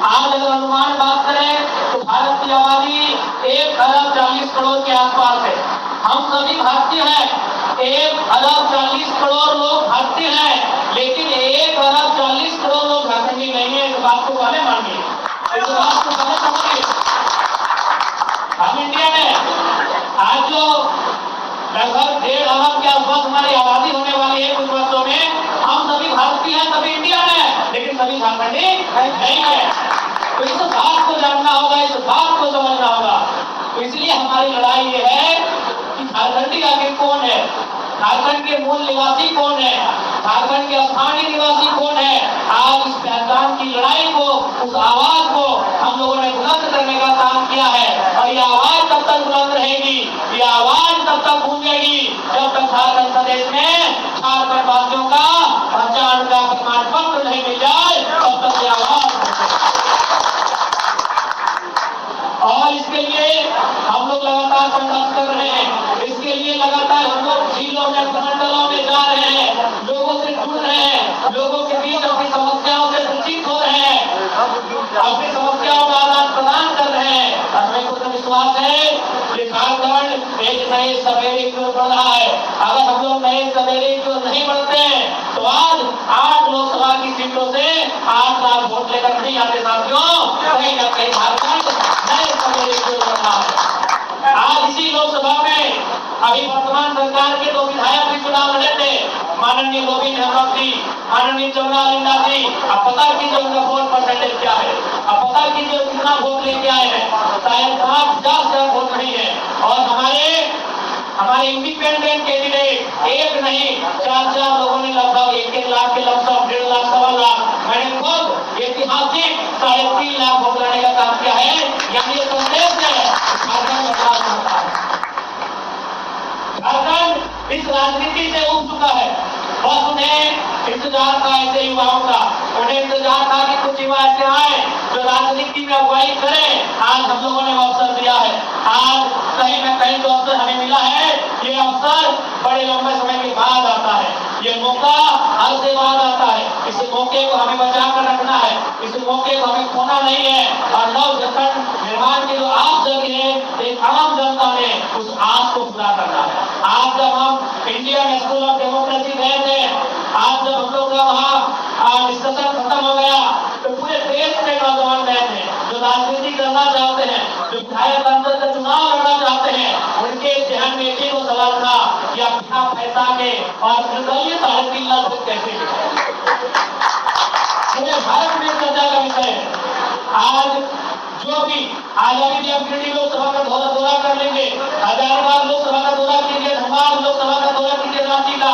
आज अगर अनुमान बात करें तो भारत की आबादी 1 अरब 40 करोड़ के आसपास है। हम सभी भारतीय हैं, 1 अरब 40 करोड़ लोग भारतीय हैं, लेकिन 1 अरब 40 करोड़ लोग झारखंडी नहीं है। इस बात को पहले मानिए, इस बात को पहले समझिए। हम इंडिया में आज जो लगभग 1.5 अरब के आसपास हमारी आबादी होने वाली है कुछ वर्षों में, हम सभी भारतीय हैं, सभी इंडिया में, लेकिन सभी झारखंडी नहीं है। तो इस बात को जानना होगा, इस बात को समझना होगा। तो इसलिए हमारी लड़ाई ये है कि झारखंडी आखिर कौन है, झारखंड के मूल निवासी कौन है, झारखंड के स्थानीय निवासी कौन है। आज इस पहचान की लड़ाई को, उस आवाज को हम लोगों ने बुलंद करने का काम किया है। और ये आवाज तब तक बुलंद रहेगी, ये आवाज तब तक गूंजेगी जब तक झारखंड प्रदेश में झारखंड वासियों का पहचान का प्रमाण पत्र नहीं मिल जाए, तब तक ये आवाज। और इसके लिए हम लोग लगातार संघर्ष कर रहे हैं। इसके लिए लगातार हम लोग जिलों में, प्रमंडलों में जा रहे हैं, लोगों से जुड़ रहे हैं, लोगों के बीच अपनी समस्याओं से परिचित हो रहे हैं, अपनी समस्याओं का आदान प्रदान कर रहे हैं। और हमें पूर्ण विश्वास है कि झारखंड एक नए सवेरे की ओर बढ़ रहा है। अगर हम लोग नए सवेरे की ओर नहीं बढ़ते तो आज 8 लोकसभा की सीटों से 8 लाख वोट लेकर नहीं आते साथियों। कहीं न कहीं झारखंड नए सवेरे की ओर बढ़ रहा है। आज इसी लोकसभा में अभी वर्तमान सरकार के 2 विधायक भी चुनाव लड़े थे, माननीय गोविंद हेमब्रम जी, माननीय जवाहरलाल लिंडा जी। अब पता कीजिए उनका वोट परसेंटेज क्या है, अब पता कीजिए कितना वोट लेके आए हैं। शायद 50,000 वोट नहीं है। और हमारे इंडिपेंडेंट कैंडिडेट एक नहीं 4 लोगों ने लगभग 1-1 लाख के लमसम, 1.5 लाख, 1.25 लाख, मैंने खुद ऐतिहासिक 3.5 लाख वोट लाने का काम किया है। यानी ये संदेश है झारखंड इस राजनीति से उब चुका है। बस उन्हें इंतजार था ऐसे युवाओं का, उन्हें इंतजार था कि कुछ युवा ऐसे आए जो राजनीति में अगुवाई करें। आज हम लोगों ने अवसर दिया है। आज कहीं न कहीं जो अवसर हमें मिला है, ये अवसर बड़े लंबे समय के बाद आता है, ये मौका हर से बाद आता है। इस मौके को हमें बचा कर रखना है, इस मौके को हमें खोना नहीं है। और नव झारखंड निर्माण की जो आस जगी है एक आम जनता ने, उस आस को पूरा करना है। आज जब हम इंडियन स्कूल ऑफ डेमोक्रेसी गए थे, आज जब हम लोग का वहाँ डिस्कशन खत्म हो गया, तो पूरे देश में नौजवान गए थे जो राजनीति करना चाहते हैं, जो विधायक संसद का चुनाव लड़ना चाहते हैं। उनके जहन में एक ही सवाल था कि आप बिना पैसा के और निर्दलीय 3.5 लाख वोट कैसे पूरे भारत में चर्चा का विषय है। आज जो भी आजादी अपनी लोकसभा का दौरा कर लेंगे, हजारीबाग लोकसभा का दौरा कीजिए, धनबाद लोकसभा का दौरा कीजिए, रांची का।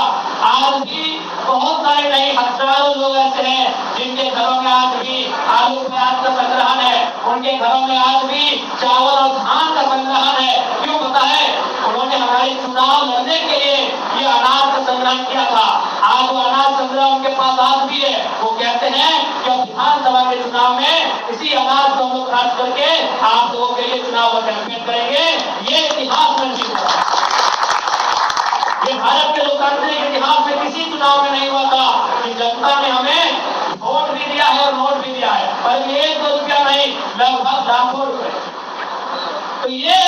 आज भी बहुत सारे नहीं, हजारों लोग ऐसे हैं जिनके घरों में आज भी आलू प्याज का संग्रहण है, उनके घरों में आज भी चावल और धान का संग्रहण है। क्यों पता है? उन्होंने हमारे चुनाव लड़ने के लिए ये अनाज का संग्रहण किया था। आज वो अनाज संग्रह उनके पास आज भी है। वो कहते हैं कि विधानसभा के चुनाव में इसी अनाज को हम लोग खर्च करके आप लोगों के लिए चुनाव में कैंपेन करेंगे। ये इतिहास में नहीं हुआ, ये भारत के लोकतांत्रिक इतिहास में किसी चुनाव में नहीं हुआ था कि जनता ने हमें वोट भी दिया है और नोट भी दिया है, और 1-2 रुपया नहीं, लगभग लाखों रुपए। तो ये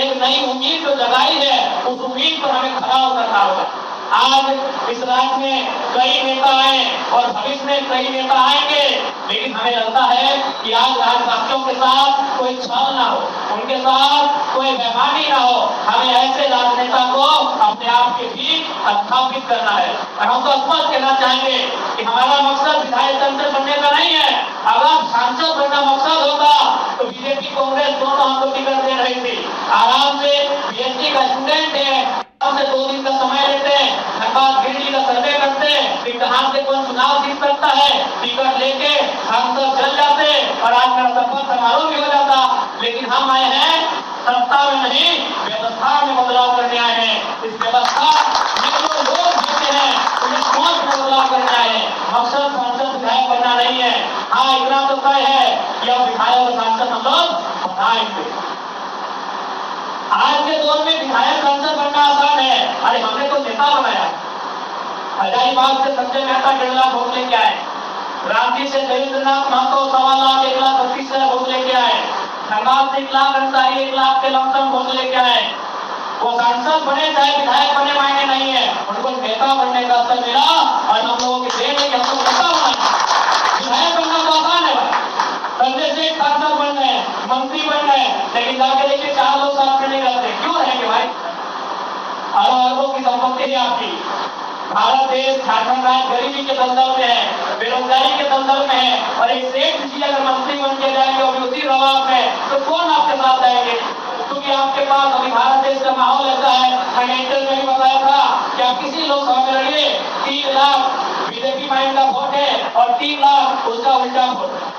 एक नई उम्मीद जो जगाई है, उस उम्मीद पर हमें खरा उतरना होगा। आज इस राज्य में कई नेता आए और भविष्य में कई नेता आएंगे, लेकिन हमें लगता है कि आज राज्यवासियों के साथ कोई छल ना हो, उनके साथ कोई बेईमानी ना हो। हमें ऐसे राजनेता को अपने आप के बीच स्थापित करना है। और हम तो स्पष्ट कहना चाहेंगे कि हमारा मकसद विधायक संसद बनने का नहीं है। अगर सांसद बनना मकसद होता तो बीजेपी कांग्रेस दोनों हमको टिकट दे रही थी। आराम से बीएससी का स्टूडेंट है, से 2 दिन का समय लेते हैं, धनबाद गिरिडीह का सर्वे करते हैं कि कहां से कौन चुनाव जीत सकता है, टिकट लेके सांसद चल जाते और आज मेरा शपथ समारोह भी हो जाता। लेकिन हम आए हैं सत्ता में नहीं, व्यवस्था में बदलाव करने आए हैं। इस व्यवस्था में जो लोग जीते हैं उन्हें सोच में बदलाव करने आए हैं। मकसद सांसद विधायक बनना नहीं है। हाँ, इतना तो तय है कि अब विधायक और सांसद हम लोग बनाएंगे। आज के दौर में विधायक सांसद बनना आसान है। अरे हमने तो नेता बनाया, हजारीबाग से संजय मेहता 1.5 लाख वोट लेके आए, रांची से देवेंद्रनाथ महतो 1,38,00,000 वोट लेके आए, धनबाद से 1,00,000 अंसारी 1,00,000 के लमसम वोट लेके आए। वो सांसद बने चाहे विधायक बने मायने नहीं है, उनको नेता बनने का अवसर मिला और हम लोगों की देन है कि हम लोग नेता बना। विधायक बनना तो आसान है, संजय सेठ सांसद बन गए, मंत्री बन गए, लेकिन जाके देखिए 4 लोग साथ में नहीं रहते। क्यों रहेंगे भाई? अरबों की संपत्ति है आपकी। भारत देश झारखंड राज्य गरीबी के दलदल में है, बेरोजगारी के दलदल में है, और एक सेठ जी अगर मंत्री बन के जाएंगे और उसी दबाव में, तो कौन आपके साथ जाएंगे? क्योंकि आपके पास अभी भारत देश का माहौल ऐसा है, मैंने इंटरव्यू में भी बताया था कि आप किसी लोकसभा में लड़िए, 3 लाख बीजेपी माइंड का वोट है और 3 लाख उसका उल्टा वोट है।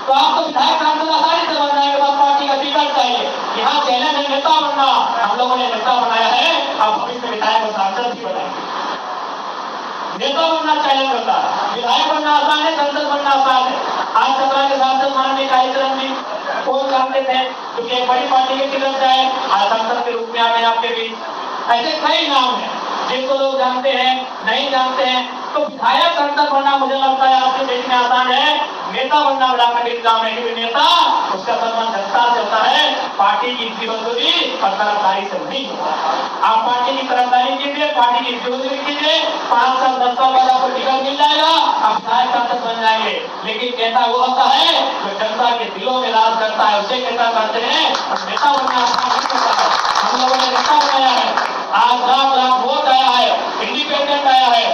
तो आप तो विधायक सांसद आसानी से बन जाएंगे, बस पार्टी का टिकट चाहिए। यहाँ चैलेंज है नेता बनना, हम लोगों ने नेता बनाया है, अब भविष्य में विधायक और सांसद भी बनाएंगे। नेता बनना चैलेंज होता है, विधायक बनना आसान है, सांसद बनना आसान है। आज सत्ता के सांसद माननीय कालीचरण जी कौन जानते थे, क्योंकि एक बड़ी पार्टी के टिकट से आए, आज सांसद के रूप में आ गए आपके बीच। ऐसे कई नाम है जिनको लोग जानते हैं, नहीं जानते हैं। तो विधायक सांसद बनना मुझे लगता है आज के देश में आसान है, नेता बनना बड़ा कठिन काम है, क्योंकि नेता उसका संबंध जनता से होता है, पार्टी की मजदूरी और कर्मचारी से नहीं होता। आप पार्टी की कर्मचारी कीजिए, पार्टी की मजदूरी कीजिए, 5 साल 10 साल बाद आपको टिकट मिल जाएगा, आप विधायक सांसद बन जाएंगे। लेकिन नेता वो होता है जो जनता के दिलों में राज करता है, उसे नेता कहते हैं। और नेता बनना आसान नहीं होता है, हम लोगों ने नेता बनाया है। आज लाख वोट आया है, इंडिपेंडेंट आया है,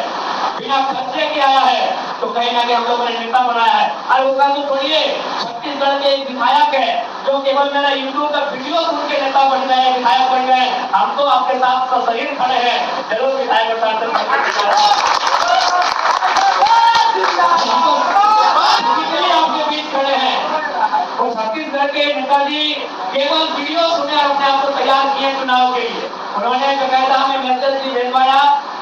बिना खर्चे के आया है, तो कहीं ना कहीं हम लोगों ने नेता बनाया है। और उसका तो छोड़िए, छत्तीसगढ़ के एक विधायक है जो केवल मेरा यूट्यूब का वीडियो सुन के नेता बन गए, विधायक बन गए। हम तो आपके साथ सशरीर खड़े हैं, जरूर विधायक और सांसद आपके बीच खड़े हैं। और छत्तीसगढ़ के नेताजी केवल वीडियो सुने और अपने आप को तैयार किए चुनाव के लिए। उन्होंने बकायदा हमें मैसेज भी भेजवाया,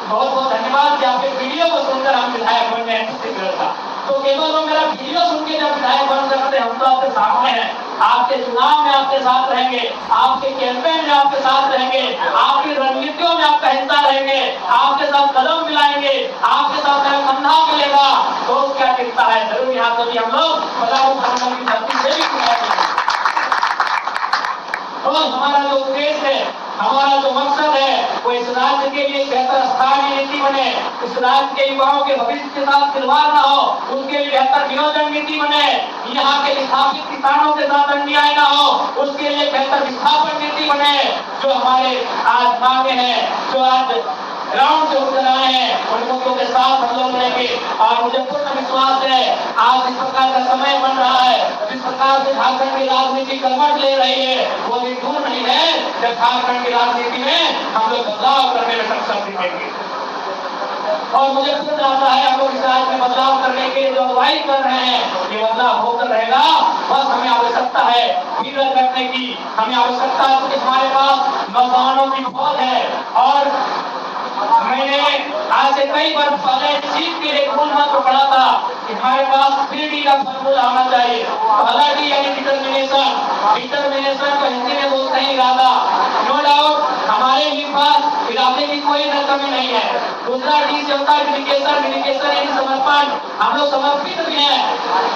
बहुत बहुत धन्यवाद कि आपके वीडियो को सुनकर हम विधायक बन गए छत्तीसगढ़ का। तो केवल वो मेरा वीडियो सुन के जब विधायक बन सकते, हम तो आपके सामने हैं, आपके चुनाव में आपके साथ रहेंगे, आपके कैंपेन में आपके साथ रहेंगे, आपकी रणनीतियों में आपका हिस्सा रहेंगे, आपके साथ कदम मिलाएंगे, आपके साथ मेरा कंधा मिलेगा। तो क्या चिंता है, जरूर यहाँ से भी हम लोग प्रधानमंत्री धरती से भी चुनाएंगे। तो हमारा जो उद्देश्य है, हमारा जो मकसद है, वो इस राज्य के लिए बेहतर स्थानीय नीति बने, इस राज्य के युवाओं के भविष्य के साथ खिलवाड़ न हो, उनके लिए बेहतर नियोजन नीति बने, यहाँ के विस्थापित किसानों के साथ अन्याय न हो, उसके लिए बेहतर विस्थापन नीति बने। जो हमारे आज मांगे हैं, जो आज ग्राउंड से उतर आए हैं, उन मुद्दों के साथ हम लोग रहेंगे। और मुझे पूर्ण विश्वास है, आज इस प्रकार का समय बन रहा है, जिस प्रकार से झारखंड की राजनीति करवट ले रही है, वो भी दूर नहीं है जब झारखंड की राजनीति में हम लोग बदलाव करने में सक्षम दिखेंगे। और मुझे पूर्ण आशा है हम लोग इस राज्य में बदलाव करने के जो अगुवाई कर रहे हैं, ये बदलाव होकर रहेगा। बस हमें आवश्यकता है विरोध करने की, हमें आवश्यकता है कि हमारे पास नौजवानों की फौज है। और मैंने आज से कई बार पहले चीफ के लिए मूल मंत्र पढ़ा था कि हमारे पास 3D का फॉर्मूला होना चाहिए। पहला डी यानी डिटर्मिनेशन, डिटर्मिनेशन को हिंदी में बोलते हैं इरादा। नो डाउट हमारे ही पास इरादे की कोई कमी नहीं है। दूसरा डी से होता है डेडिकेशन, डेडिकेशन यानी समर्पण, हम लोग समर्पित भी हैं।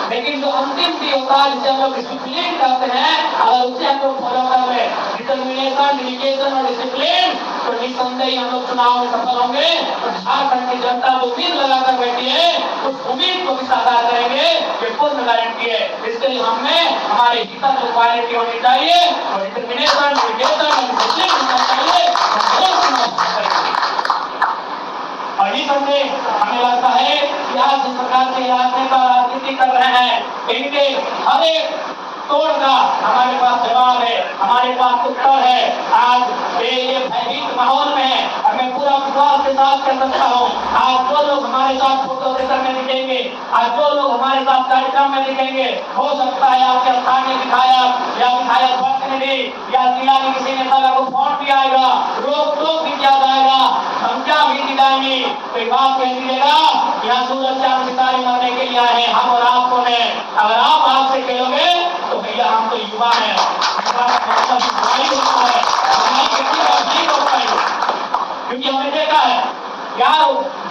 लेकिन जो अंतिम डी होता है जिसे हम लोग डिसिप्लिन कहते हैं, अगर उसे हम लोग फॉलो कर रहे हैं, डिटर्मिनेशन, डेडिकेशन और डिसिप्लिन, तो निसंदेह हम लोग चुनाव में सफल होंगे। और झारखंड की जनता जो उम्मीद लगाकर बैठी है, उस उम्मीद को भी साकार करेंगे, ये पूर्ण गारंटी है। इसके लिए हमें हमारे भीतर जो क्वालिटी होनी चाहिए और डिटर्मिनेशन, डेडिकेशन और डिसिप्लिन होना चाहिए, और निसंदेह हमें लगता है कि आज जिस प्रकार से राजनीति कर रहे हैं, इनके हर एक तोड़ का हमारे पास जवाब है, हमारे पास उत्तर है। आज ये भयभीत माहौल में हमें पूरा विश्वास के साथ कर सकता हूँ। आज जो लोग हमारे साथ फोटो सेशन में दिखेंगे, आज जो लोग हमारे साथ कार्यक्रम में दिखेंगे, हो सकता है आपके स्थानीय विधायक या विधायक प्रतिनिधि या जिला के किसी नेता का फोन भी आएगा, रोक टोक भी किया जाएगा, धमकियां भी दी जाएंगी। तो बात कह दीजिएगा, यहाँ सूरज चांद सितारे मरने के लिए आए हैं, हम और आप कौन है? अगर आप हाथ से खेलोगे तो भैया हम तो युवा हैं, क्योंकि हमने देखा है यार,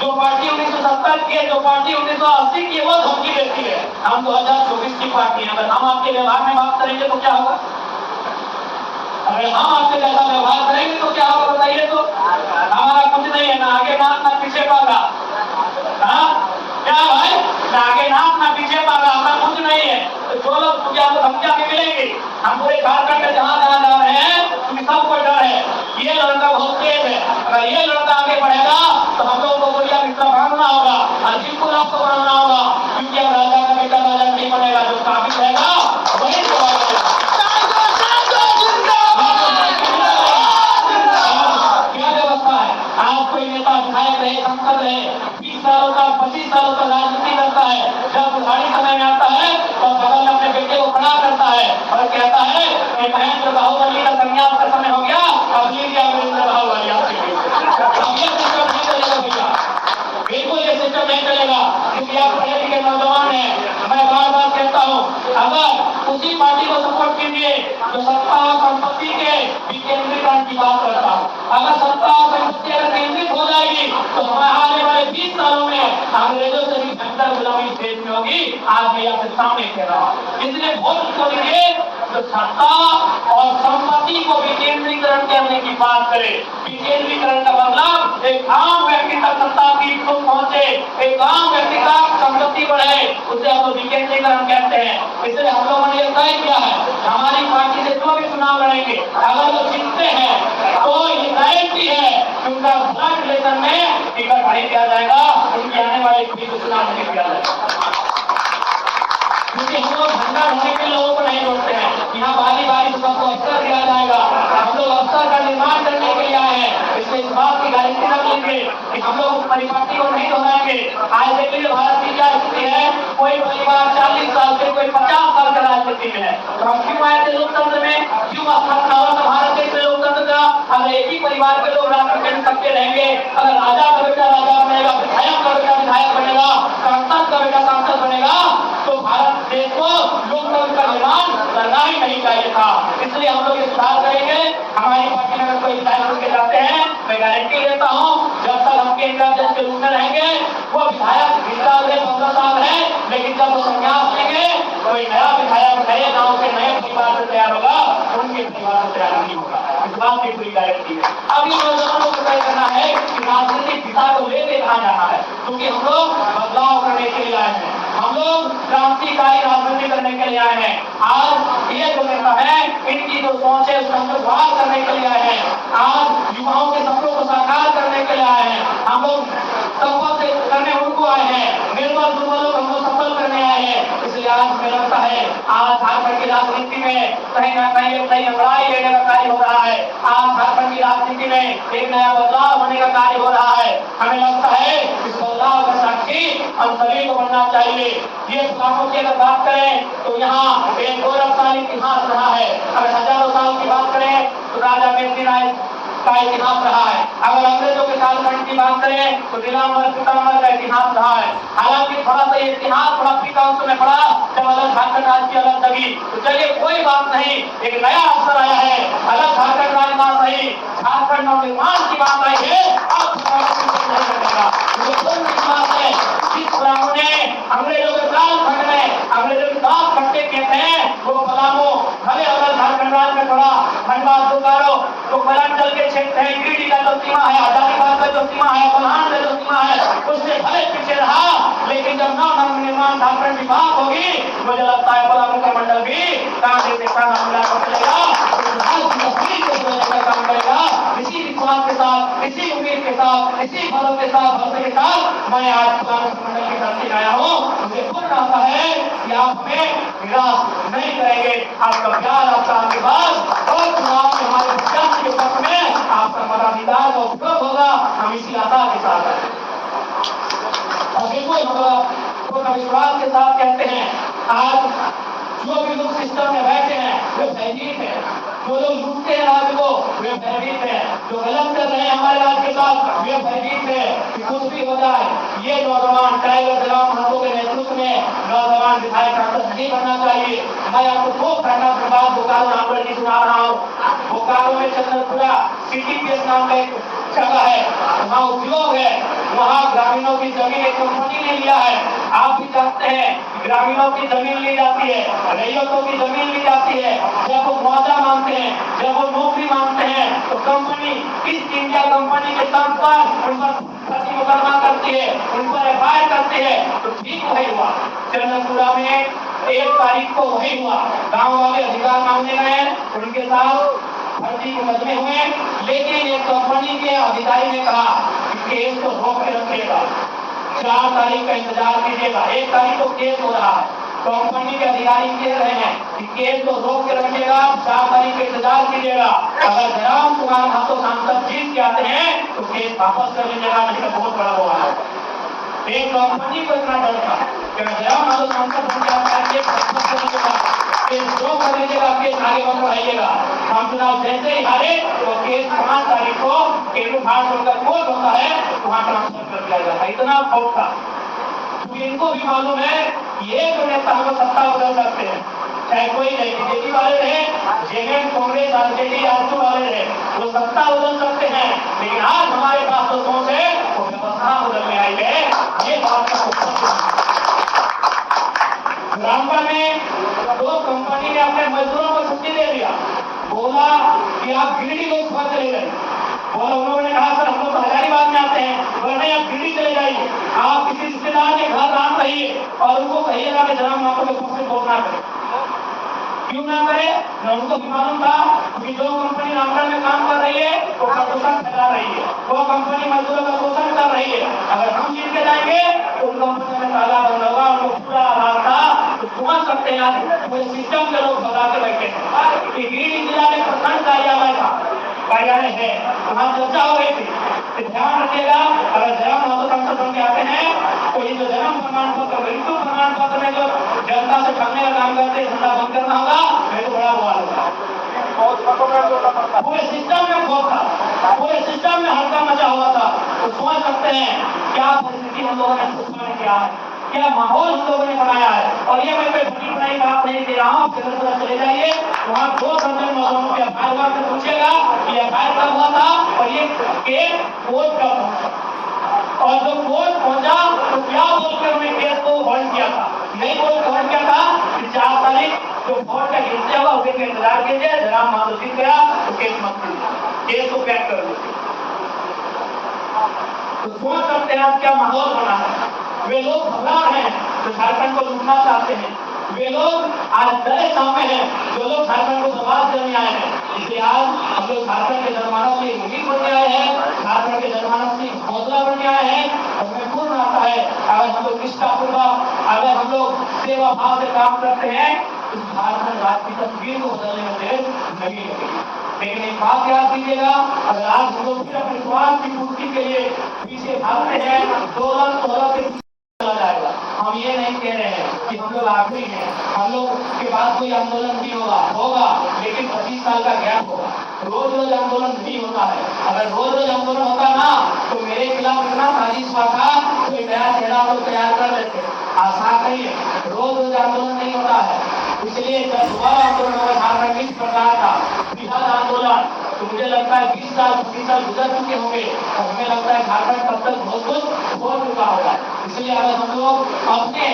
जो पार्टी 1970 तक ये जो पार्टी 1980 की वो धमकी देती है, हम 2024 की पार्टी है, अगर हम आपके व्यवहार में बात करेंगे तो क्या होगा? अगर हम आपके जैसा व्यवहार करेंगे तो क्या होगा बताइए? तो हमारा कुछ नहीं है, ना आगे नाक ना पीछे पागा। क्या भाई, ना आगे नाक ना पीछे पागा, हमारा कुछ नहीं है। तो जो लोग तुझे आपको धमकियां भी मिलेंगी, हम पूरे झारखंड में जहां जहां जा रहे हैं तुम्हें सबको डर है, ये लड़का बहुत तेज है, अगर ये लड़का आगे बढ़ेगा तो हम लोग को गोलियां की तरह भागना होगा और बिल्कुल आपको बढ़ना होगा, क्योंकि अब राजा का बेटा राजा नहीं बनेगा, जो काबिल रहेगा वही सवाल करेगा। क्या व्यवस्था है? आज कोई नेता विधायक रहे, सांसद रहे, 20 सालों का 25 सालों का राजनीति करता है, जब बुढ़ारी समय में आता है तो बगल में अपने बेटे को खड़ा करता है और कहता है कि बहन जो बाहुबली का संन्यास का समय हो गया, अब लीजिए वीरेंद्र बाहुबली आपके अब ये सिस्टम नहीं चलेगा भैया, बिल्कुल ये सिस्टम नहीं चलेगा, क्योंकि आप पढ़े लिखे नौजवान हैं। मैं बार बार कहता हूँ, अगर उसी पार्टी को सपोर्ट कीजिए जो सत्ता और संपत्ति के विकेंद्रीकरण की बात करता हूँ, अगर सत्ता और संपत्ति अगर केंद्रित हो जाएगी तो हमारे आने वाले 20 सालों में अंग्रेजों से भी भयंकर गुलामी देश में होगी। आज मैं आपके सामने कह रहा हूँ, इसलिए वोट को दीजिए तो सत्ता और संपत्ति को विकेंद्रीकरण करने की बात करे। विकेंद्रीकरण का मतलब एक आम व्यक्ति तक सत्ता की सुख पहुंचे, एक आम व्यक्ति का संपत्ति बढ़े, उसे हम लोग विकेंद्रीकरण कहते हैं। इसलिए हम लोगों ने तय किया है, हमारी पार्टी से जो भी चुनाव लड़ेंगे, अगर वो जीतते हैं तो ये गारंटी है कि उनका ब्लड रिलेशन में टिकट नहीं दिया जाएगा, उनकी आने वाली पीढ़ी को चुनाव नहीं दिया जाएगा, क्योंकि हम लोग झंडा ढोने के लोगों को नहीं रोकते हैं। यहाँ बारी बारी सबको अवसर दिया जाएगा, हम लोग अवसर का निर्माण करने के लिए आए हैं, इसलिए इस बात की गारंटी रख लेंगे कि हम लोग उस परिपाटी को नहीं दोहराएंगे। आज देख लीजिए भारत की क्या स्थिति है, कोई परिवार 40 साल से, कोई 50 साल का राजनीति में है, तो हम क्यों आए थे लोकतंत्र में, क्यों स्थापना हुआ था भारत देश में लोकतंत्र का? अगर एक ही परिवार के लोग राजनीति में सकते रहेंगे, अगर राजा का बेटा राजा बनेगा, विधायक का बेटा विधायक बनेगा, सांसद का बेटा सांसद बनेगा, तो भारत देश को लोकतंत्र का निर्माण करना ही नहीं चाहिए था। इसलिए हम लोग सुधार करेंगे। हमारी पार्टी में अगर कोई विधायक के जाते हैं, मैं गारंटी देता हूँ जब तक हम केंद्र अध्यक्ष के रूप में रहेंगे, वो विधायक 20 साल है, 15 साल है, लेकिन जब वो संन्यास लेंगे, कोई नया विधायक नए गाँव के नए परिवार से तैयार होगा, उनके परिवार से तैयार नहीं होगा, इस बात की पूरी गारंटी है। अब इन नौजवानों को तय करना है कि राजनीतिक दिशा को लेकर कहाँ जाना है, क्योंकि हम लोग बदलाव करने के लिए आए हैं, हम लोग क्रांतिकारी राजनीति करने के लिए आए हैं। आज ये जो नेता है, इनकी जो सोच है उसका सुधार करने के लिए आए हैं, आज युवाओं के सपनों को साकार करने के लिए आए हैं, हम लोग सफल करने उनको आए हैं, निर्बल दुर्बलों को हम लोग सफल करने आए हैं। इसलिए आज मुझे लगता है आज झारखंड की राजनीति में कहीं ना कहीं एक नई लड़ाई लेने का कार्य हो रहा है, आज झारखंड की राजनीति में एक नया बदलाव होने का कार्य हो रहा है। हमें लगता है इस बदलाव का साक्षी हम सभी को बनना चाहिए। ये पलामू की अगर बात करें तो यहाँ एक गौरवशाली इतिहास रहा है, अगर हजारों साल की बात करें तो राजा मेहदी राय का इतिहास रहा है, अगर अंग्रेजों के कालखंड की बात करें तो नीलांबर सीतामढ़ी का इतिहास रहा है। हालांकि थोड़ा सा ये इतिहास थोड़ा फीका अंश में पड़ा जब अलग झारखंड राज्य की अलग लगी, तो चलिए कोई बात नहीं, एक नया अवसर आया है, अलग झारखंड राज्य ना सही, झारखंड नवनिर्माण की बात आई है। अब विश्वास है जिस पलामू ने अंग्रेजों के कालखंड में अंग्रेजों के साथ खट्टे किए थे, वो पलामू भले अलग झारखंड राज्य में थोड़ा धनबाद बोकारो तो पलांचल के क्षेत्र है, गिरिडीह का जो सीमा है, हजारीबाग का जो सीमा है, बलहान का जो सीमा है, उससे भले पीछे रहा, लेकिन जब नवनिर्माण झारखंड की बात होगी, मुझे लगता है पलामू का मंडल भी कांटे से कांटा मिलाकर चलेगा, काम करेगा। इसी विश्वास के साथ, इसी उम्मीद के साथ, इसी बलों के साथ, भरोसे के साथ मैं आज पलामू मंडल की धरती आया हूँ। मुझे पूर्ण आशा है कि आप हमें निराश नहीं करेंगे, आपका प्यार, आपका आशीर्वाद और चुनाव में हमारे विकास के पक्ष में आपका मताधिकार का उपयोग होगा, हम इसी आशा के साथ हैं। और बिल्कुल हम विश्वास के साथ कहते हैं, आज जो भी लोग सिस्टम में बैठे हैं वे भयभीत हैं, जो लोग लूटते हैं राज्य को वे भयभीत हैं, जो गलत कर रहे हैं हमारे राज्य के साथ वे भयभीत हैं कि कुछ भी हो जाए ये नौजवान टाइगर जलाम महतो के नेतृत्व में नौजवान विधायक सांसद नहीं बनना चाहिए। मैं आपको 2 घंटा के बाद बोकारो रामगढ़ की सुना रहा हूँ। बोकारो में चंद्रपुरा सिटी केस नाम का एक जगह है, वहाँ उद्योग है, वहाँ ग्रामीणों की जमीन एक कंपनी ने लिया है। आप भी जानते हैं ग्रामीणों की जमीन ली जाती है, रैयतों की जमीन ली जाती है। जब वो मुआवजा मांगते हैं, जब वो नौकरी मांगते हैं, तो कंपनी ईस्ट इंडिया कंपनी के तर्ज पर उन पर फर्जी मुकदमा करती है, उन पर एफआईआर करती है। तो ठीक वही हुआ चंदनपुरा में 1 तारीख को वही हुआ। गांव वाले अधिकार मांगने गए, उनके साथ फर्जी मुकदमे हुए, लेकिन एक कंपनी के अधिकारी ने कहा कि केस को रोक के रखिएगा, 4 तारीख का इंतजार कीजिएगा। 1 तारीख को केस हो रहा है, कंपनी के अधिकारी कह रहे हैं कि केस को रोक के रखिएगा, 4 तारीख का इंतजार कीजिएगा। अगर जयराम कुमार महतो सांसद जीत के आते हैं तो केस वापस कर लीजिएगा, नहीं तो बहुत बड़ा हुआ है। एक कंपनी को इतना डर था कि जयराम महतो सांसद बन जाता है, केस वापस कर लीजिएगा, केस रोक कर लीजिएगा, केस आगे मत बढ़ाइएगा। हम चुनाव जैसे ही हारे तो केस 5 तारीख को केंद्र भारत का कोर्ट होता है, वहां ट्रांसफर कर दिया जाता है। इतना खोट था। इनको भी मालूम है ये जो नेता हम सत्ता बदल सकते हैं, चाहे कोई नहीं, बीजेपी वाले रहे, जेएमएम, कांग्रेस, आरजेडी, आरजू वाले रहे, वो सत्ता बदल सकते हैं, लेकिन आज हमारे पास तो सोच है वो व्यवस्था बदलने आई है। ये बात का रामपुर में 2 कंपनी ने अपने मजदूरों को छुट्टी दे दिया, बोला कि आप गिरिडीह लोकसभा चले गए। और उन्होंने ने कहा सर हम लोग तो हजारीबाग में आते हैं, बोले नहीं आप गिरिडीह चले जाइए, आप किसी रिश्तेदार के घर राम रहिए और उनको कहिएगा कि जयराम महतो के सबसे वोट ना करें। क्यों ना करे? उनको भी मालूम था कि जो कंपनी रामगढ़ में काम कर रही है वो प्रदूषण फैला रही है, वो कंपनी मजदूरों का शोषण कर रही है। अगर हम जीत के जाएंगे तो उन कंपनी में ताला बंद होगा, उनको पूरा आधार था। तो समझ सकते हैं आज पूरे सिस्टम के लोग भगा के बैठे हैं। गिरिडीह जिला में प्रखंड कार्यालय था, कार्यालय है, वहाँ चर्चा हो रही थी। ध्यान रखिएगा अगर जयराम महतो सांसद बन के आते हैं तो ये जो जन्म प्रमाण पत्र, मृत्यु प्रमाण पत्र में जो जनता से ठगने का काम करते हैं, धंधा बंद करना होगा, नहीं तो बड़ा बवाल होगा। पूरे सिस्टम में खोट था, पूरे सिस्टम में हड़का मचा हुआ था। तो समझ सकते हैं क्या परिस्थिति हम लोगों ने सुधार किया है, क्या माहौल हम लोगों ने बनाया है। और ये मैं कोई बड़ी बड़ी बात नहीं दे रहा हूँ, चले जाइए वहाँ 2 दर्जन नौजवानों के एफआईआर से पूछेगा कि एफआईआर कब हुआ था और ये केस कोर्ट कब पहुंचा, और जो कोर्ट पहुंचा तो क्या बोलकर उन्होंने केस को होल्ड किया था। नहीं बोल के होल्ड किया था कि 4 तारीख जो कोर्ट का गिरते हुआ उसके इंतजार कीजिए, जयराम महतो जीत गया तो केस मत कीजिए, केस को पैक कर दीजिए। तो सोच सकते हैं आज क्या माहौल बना है। वे लोग घबरा रहे हैं जो झारखंड को लूटना चाहते हैं, वे लोग आज डरे सामने हैं जो लोग झारखंड को बर्बाद करने आए हैं। इसलिए आज हम लोग झारखंड के जनमानस की उम्मीद बनने आए हैं, झारखंड के जनमानस की हौसला बनने आए हैं। और हमें पूर्ण आता है अगर हम लोग निष्ठापूर्वक, अगर हम लोग सेवा भाव से काम करते हैं तो झारखंड राज्य की तस्वीर को बदलने में देर नहीं लगेगी। लेकिन एक बात याद कीजिएगा, अगर आज हम लोग सिर्फ अपने स्वार्थ की पूर्ति के लिए पीछे भागते हैं, आंदोलन चला जाएगा। हम ये नहीं कह रहे हैं कि हम लोग आखिरी हैं, हम लोग के बाद कोई आंदोलन नहीं होगा, लेकिन 25 साल का गैप होगा। रोज रोज आंदोलन नहीं होता है। अगर रोज रोज आंदोलन होता ना तो मेरे खिलाफ इतना साजिश हुआ था, कोई नया चेहरा लोग तैयार कर लेते। आसान नहीं है, रोज रोज आंदोलन नहीं होता है। इसलिए जब दोबारा आंदोलन होगा झारखंड इस प्रकार का बृहद आंदोलन, तो मुझे लगता है 20 साल 25 साल गुजर चुके होंगे और हमें लगता है झारखंड तब तक बहुत कुछ हो चुका होगा। इसलिए अगर हम लोग अपने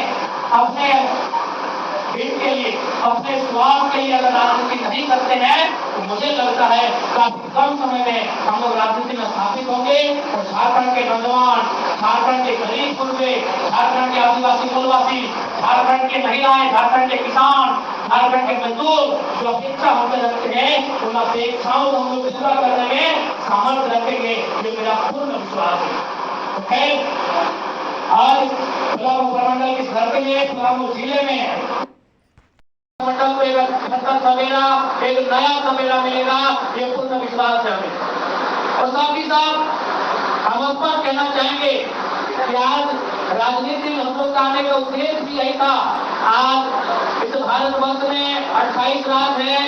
हित के लिए, अपने स्वार्थ के लिए अगर राजनीति नहीं करते हैं तो मुझे लगता है काफी कम समय में हम लोग राजनीति में स्थापित होंगे और झारखंड के नौजवान, झारखंड के गरीब गुरबे, झारखंड के आदिवासी मूलवासी, झारखंड के महिलाएं, झारखंड के किसान, झारखंड के मजदूर जो अपेक्षा हमसे रखते हैं उन अपेक्षाओं को हम लोग पूरा करने में सामर्थ्य रखेंगे, ये मेरा पूर्ण विश्वास है। आज पलामू प्रमंडल की धरती में, पलामू जिले में मंडल को एक नया सवेरा मिलेगा, ये पूर्ण विश्वास है हमें। और साथ ही साथ हम उस पर कहना चाहेंगे कि आज राजनीति में हम लोग आने का उद्देश्य भी यही था। आज इस भारतवर्ष में 28 राज्य है,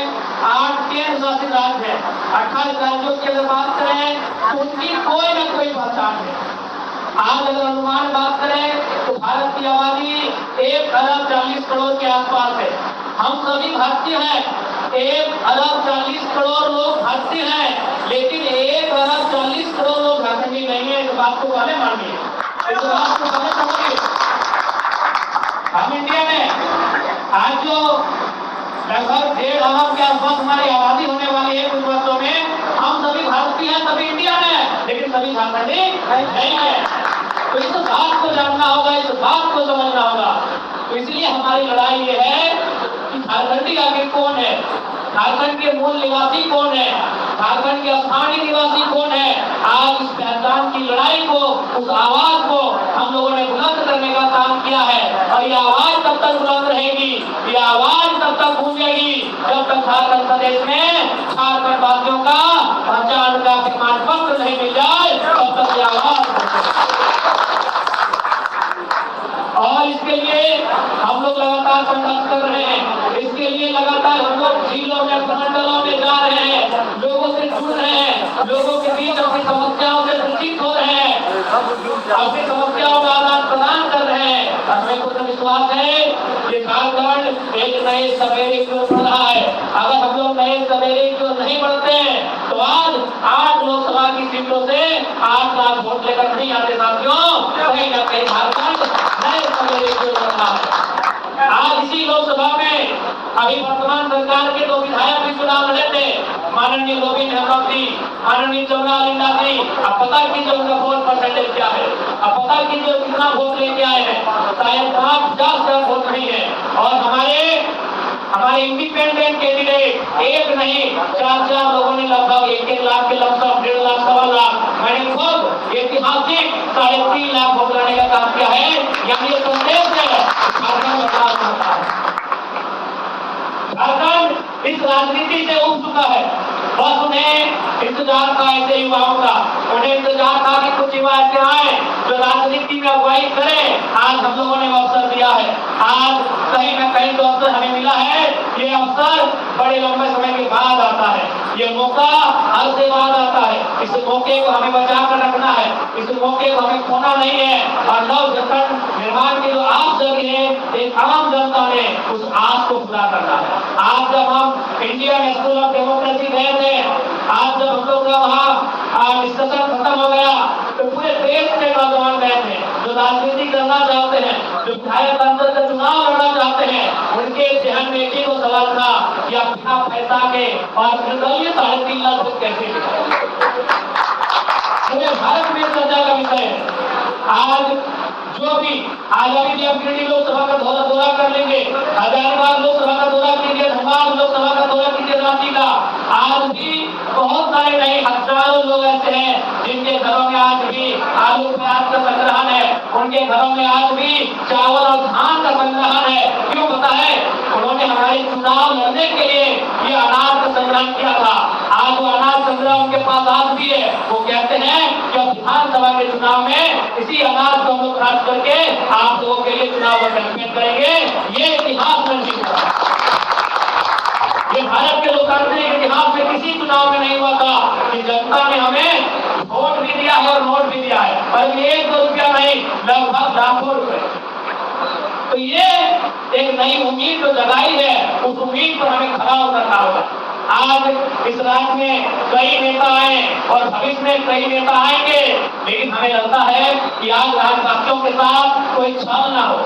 8 केंद्र शासित राज्य है। 28 राज्यों की अगर बात करें तो उनकी कोई न कोई पहचान है। आज अगर अनुमान बात करें तो भारत की आबादी 1 अरब 40 करोड़ के आसपास है। हम सभी भारतीय हैं, 1,40,00,000,000 लोग भारतीय हैं, लेकिन 1,40,00,000,000 लोग झारखंडी नहीं है। इस बात को पहले मानिए, इस बात को पहले समझिए। हम इंडिया में आज जो लगभग 1.5 अरब के आसपास हमारी आबादी होने वाली है, कुछ वर्षों में हम सभी भारतीय हैं, सभी इंडियन हैं, लेकिन सभी झारखंडी नहीं है। तो इस बात को जानना होगा, इस बात को समझना होगा। तो इसलिए हमारी लड़ाई ये है कि झारखंडी आखिर कौन है, झारखंड के मूल निवासी कौन है, झारखंड के स्थानीय निवासी कौन है। आज इस पहचान की लड़ाई को, उस आवाज को हम लोगों ने बुलंद करने का काम किया है। और ये आवाज तब तक बुलंद रहेगी, ये आवाज तब तक गूंजेगी जब तक झारखंड प्रदेश में झारखंड वासियों का पहचान का प्रमाण पत्र नहीं मिल जाए, तब तक ये आवाज। और इसके लिए हम लोग लगातार संघर्ष कर रहे हैं। इसके लिए लगातार हम लोग जिलों में, प्रमंडलों में जा रहे हैं, लोगों से जुड़ रहे हैं, लोगों के बीच अपनी समस्याओं से परिचित हो रहे हैं, अपनी समस्याओं का आदान प्रदान कर रहे हैं। हमें पूर्ण विश्वास है कि झारखंड एक नए सवेरे की ओर बढ़ रहा है। अगर हम लोग नए सवेरे की ओर नहीं बढ़ते तो आज 8 लोकसभा की सीटों से 8 लाख वोट लेकर नहीं आते साथियों। कहीं ना कहीं झारखंड नए सवेरे की ओर बढ़ रहा है। आज इसी लोकसभा में अभी वर्तमान सरकार के 2 विधायक भी चुनाव लड़े थे, माननीय गोविंद हेमब्रम जी, माननीय चौना लिंडा जी। अब पता कीजिए उनका वोट परसेंटेज क्या है, अब पता कीजिए कितना वोट लेके आए हैं। शायद 50,000 वोट नहीं है। और हमारे इंडिपेंडेंट कैंडिडेट एक नहीं 4 लोगों ने लगभग 1-1 लाख के लमसम, 1.5 लाख, 1.25 लाख, मैंने खुद ऐतिहासिक 3.5 लाख वोट लाने का काम किया है। यानी ये संदेश है झारखंड बदलाव चाहता है। झारखंड इस राजनीति से उब चुका है। बस उन्हें इंतजार था ऐसे युवाओं का, उन्हें इंतजार था कि कुछ युवा ऐसे आए जो राजनीति में अगुवाई करें। आज हम लोगों ने अवसर दिया है। आज कहीं न कहीं तो अवसर हमें मिला है। ये अवसर बड़े लंबे समय के बाद आता है, ये मौका हर से बाद आता है। इस मौके को हमें बचा कर रखना है, इस मौके को हमें खोना नहीं है। और नव झारखंड निर्माण की जो आस जगी है एक आम जनता ने, उस आस को पूरा करना है। आज जब हम इंडियन स्कूल ऑफ डेमोक्रेसी गए थे, आज जब हम लोग का वहाँ डिस्कशन खत्म हो गया, तो पूरे देश के नौजवान गए थे जो राजनीति करना चाहते हैं, जो विधायक तंत्र से चुनाव लड़ना चाहते हैं। उनके जहन में एक ही तो सवाल था कि आप बिना पैसा के और निर्दलीय 3.5 लाख वोट कैसे पूरे भारत में चर्चा का विषय है। आज जो भी आगामी जब गिरिडीह लोकसभा का दौरा कर लेंगे, हजारीबाग लोकसभा का दौरा कीजिए, धनबाद लोकसभा का दौरा कीजिए, रांची का। आज भी बहुत सारे नहीं, हजारों लोग ऐसे हैं जिनके घरों में आज भी आलू प्याज का संग्रहण है, उनके घरों में आज भी चावल और धान का संग्रहण है। क्यों पता है? उन्होंने हमारे चुनाव लड़ने के लिए ये अनाज का संग्रहण किया था। आज वो अनाज संग्रह उनके पास आज भी है। वो कहते हैं कि विधानसभा के चुनाव में इसी अनाज को हम लोग खर्च करके आप लोगों के लिए चुनाव में कैंपेन करेंगे। ये इतिहास में नहीं हुआ, ये भारत के लोकतांत्रिक इतिहास में किसी चुनाव में नहीं हुआ था कि जनता ने हमें वोट भी दिया है और नोट भी दिया है, और 1-2 रुपया नहीं, लगभग लाखों रुपए। तो ये एक नई उम्मीद जो जगाई है, उस उम्मीद पर हमें खरा उतरना होगा। आज इस राज्य में कई नेता आए और भविष्य में कई नेता आएंगे, लेकिन हमें लगता है कि आज राज्यवासियों के साथ कोई छल ना हो।